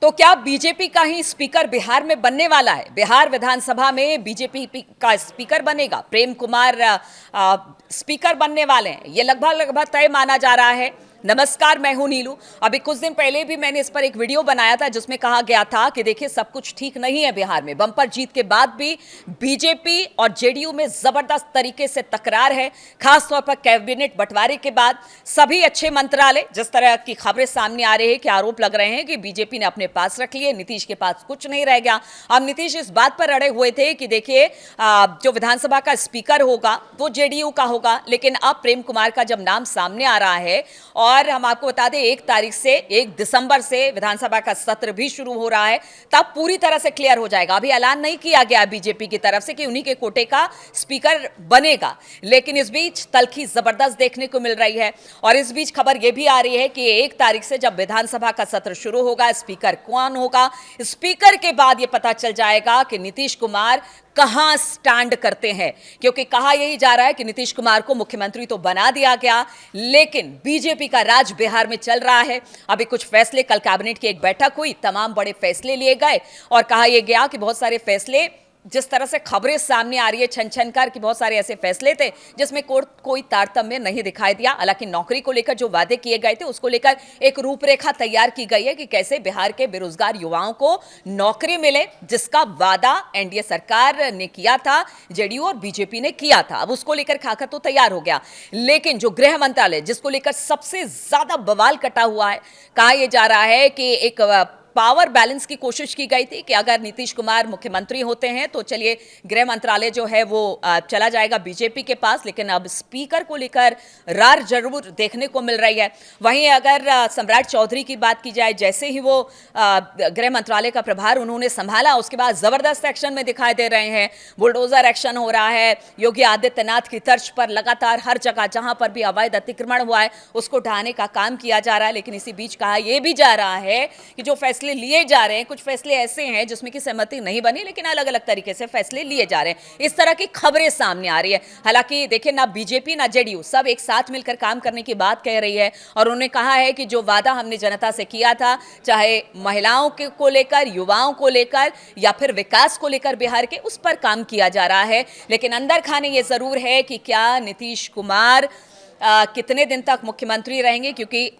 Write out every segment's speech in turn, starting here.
तो क्या बीजेपी का ही स्पीकर बिहार में बनने वाला है? बिहार विधानसभा में बीजेपी का स्पीकर बनेगा, प्रेम कुमार स्पीकर बनने वाले हैं, ये लगभग तय माना जा रहा है। नमस्कार, मैं हूं नीलू। अभी कुछ दिन पहले भी मैंने इस पर एक वीडियो बनाया था जिसमें कहा गया था कि देखिए सब कुछ ठीक नहीं है बिहार में। बम्पर जीत के बाद भी बीजेपी और जेडीयू में जबरदस्त तरीके से तकरार है, खासतौर पर कैबिनेट बंटवारे के बाद सभी अच्छे मंत्रालय, जिस तरह की खबरें सामने आ रही है कि आरोप लग रहे हैं कि बीजेपी ने अपने पास रख लिए, नीतीश के पास कुछ नहीं रह गया। अब नीतीश इस बात पर अड़े हुए थे कि देखिए जो विधानसभा का स्पीकर होगा वो जेडीयू का होगा, लेकिन अब प्रेम कुमार का जब नाम सामने आ रहा है और हम आपको बता दें 1 दिसंबर से विधानसभा का सत्र भी शुरू हो रहा है, तब पूरी तरह से क्लियर हो जाएगा। अभी ऐलान नहीं किया गया बीजेपी की तरफ से कि उन्हीं के कोटे का स्पीकर बनेगा, लेकिन इस बीच तल्खी जबरदस्त देखने को मिल रही है। और इस बीच खबर यह भी आ रही है कि 1 तारीख से जब विधानसभा का सत्र शुरू होगा, स्पीकर कौन होगा, स्पीकर के बाद यह पता चल जाएगा कि नीतीश कुमार कहां स्टैंड करते हैं। क्योंकि कहा यही जा रहा है कि नीतीश कुमार को मुख्यमंत्री तो बना दिया गया, लेकिन बीजेपी का राज बिहार में चल रहा है। अभी कुछ फैसले, कल कैबिनेट की एक बैठक हुई, तमाम बड़े फैसले लिए गए और कहा यह गया कि बहुत सारे फैसले, जिस तरह से खबरें सामने आ रही है छन कर कि बहुत सारे ऐसे फैसले थे जिसमें कोई तारतम्य नहीं दिखाई दिया। हालांकि नौकरी को लेकर जो वादे किए गए थे उसको लेकर एक रूपरेखा तैयार की गई है कि कैसे बिहार के बेरोजगार युवाओं को नौकरी मिले, जिसका वादा एनडीए सरकार ने किया था, जेडीयू और बीजेपी ने किया था। अब उसको लेकर खाका तो तैयार हो गया, लेकिन जो गृह मंत्रालय जिसको लेकर सबसे ज्यादा बवाल कटा हुआ है, कहा यह जा रहा है कि एक पावर बैलेंस की कोशिश की गई थी कि अगर नीतीश कुमार मुख्यमंत्री होते हैं तो चलिए गृह मंत्रालय जो है वो चला जाएगा बीजेपी के पास, लेकिन अब स्पीकर को लेकर रार जरूर देखने को मिल रही है। वहीं अगर सम्राट चौधरी की बात की जाए, जैसे ही वो गृह मंत्रालय का प्रभार उन्होंने संभाला उसके बाद जबरदस्त एक्शन में दिखाई दे रहे हैं, बुलडोजर एक्शन हो रहा है। योगी आदित्यनाथ की तर्ज पर लगातार हर जगह जहां पर भी अवैध अतिक्रमण हुआ है उसको ढहाने का काम किया जा रहा है। लेकिन इसी बीच कहा यह भी जा रहा है कि जो फैसले लिए जा रहे हैं, कुछ फैसले ऐसे हैं जिसमें की सहमति नहीं बनी, लेकिन अलग अलग तरीके से फैसले लिए जा रहे हैं। इस तरह की खबरें सामने आ रही है। हालांकि देखिए, ना बीजेपी ना जेडीयू सब एक साथ मिलकर काम करने की बात कह रही है और उन्होंने कहा है कि जो वादा हमने जनता से किया था, चाहे महिलाओं को लेकर, युवाओं को लेकर या फिर विकास को लेकर बिहार के, उस पर काम किया जा रहा है। लेकिन अंदर खाने ये जरूर है कि क्या नीतीश कुमार कितने दिन तक मुख्यमंत्री रहेंगे, क्योंकि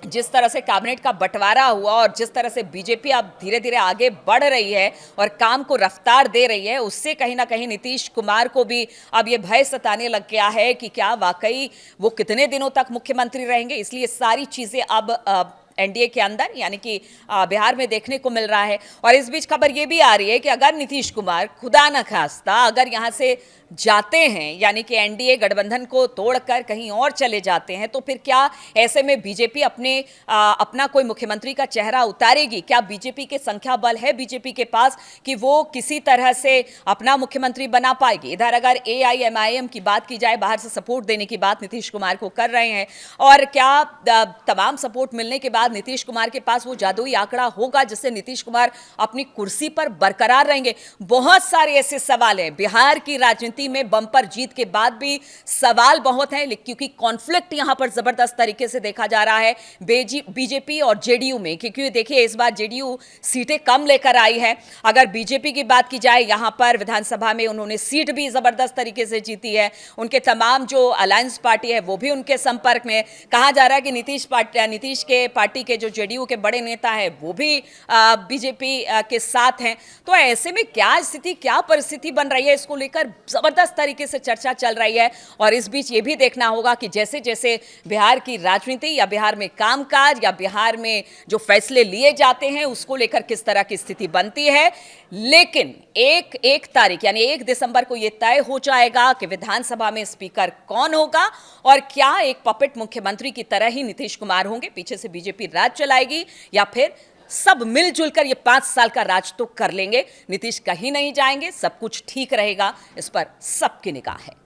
जिस तरह से कैबिनेट का बंटवारा हुआ और जिस तरह से बीजेपी अब धीरे धीरे आगे बढ़ रही है और काम को रफ्तार दे रही है, उससे कहीं ना कहीं नीतीश कुमार को भी अब ये भय सताने लग गया है कि क्या वाकई वो कितने दिनों तक मुख्यमंत्री रहेंगे। इसलिए सारी चीजें अब एनडीए के अंदर यानी कि बिहार में देखने को मिल रहा है। और इस बीच खबर यह भी आ रही है कि अगर नीतीश कुमार खुदा न खास्ता अगर यहां से जाते हैं, यानी कि एनडीए गठबंधन को तोड़कर कहीं और चले जाते हैं, तो फिर क्या ऐसे में बीजेपी अपना कोई मुख्यमंत्री का चेहरा उतारेगी? क्या बीजेपी के संख्या बल है बीजेपी के पास कि वो किसी तरह से अपना मुख्यमंत्री बना पाएगी? इधर अगर एआईएमआईएम की बात की जाए, बाहर से सपोर्ट देने की बात नीतीश कुमार को कर रहे हैं, और क्या तमाम सपोर्ट मिलने के बाद नीतीश कुमार के पास वो जादुई आंकड़ा होगा जिससे नीतीश कुमार अपनी कुर्सी पर बरकरार रहेंगे? बहुत सारे ऐसे सवाल हैं। बिहार की राजनीति में बंपर जीत के बाद भी सवाल बहुत हैं, क्योंकि कॉन्फ्लिक्ट यहां पर जबरदस्त तरीके से देखा जा रहा है बीजेपी और जेडीयू में। क्योंकि देखिए, इस बार जेडीयू सीटें कम लेकर आई है। अगर बीजेपी की बात की जाए, यहां पर विधानसभा में उन्होंने सीट भी जबरदस्त तरीके से जीती है। उनके तमाम जो अलायंस पार्टी है वो भी उनके संपर्क में। कहा जा रहा है कि नीतीश के पार्टी के जो जेडीयू के बड़े नेता हैं वो भी बीजेपी के साथ हैं। तो ऐसे में क्या स्थिति, क्या परिस्थिति बन रही है, इसको लेकर जबरदस्त तरीके से चर्चा चल रही है। और इस बीच ये भी देखना होगा कि जैसे जैसे बिहार की राजनीति या बिहार में कामकाज या बिहार में जो फैसले लिए जाते हैं उसको लेकर किस तरह की स्थिति बनती है। लेकिन एक तारीख यानी 1 दिसंबर को यह तय हो जाएगा कि विधानसभा में स्पीकर कौन होगा और क्या एक पपेट मुख्यमंत्री की तरह ही नीतीश कुमार होंगे, पीछे से बीजेपी राज चलाएगी, या फिर सब मिलजुल कर ये 5 साल का राज तो कर लेंगे, नीतीश कहीं नहीं जाएंगे, सब कुछ ठीक रहेगा। इस पर सबकी निगाह है।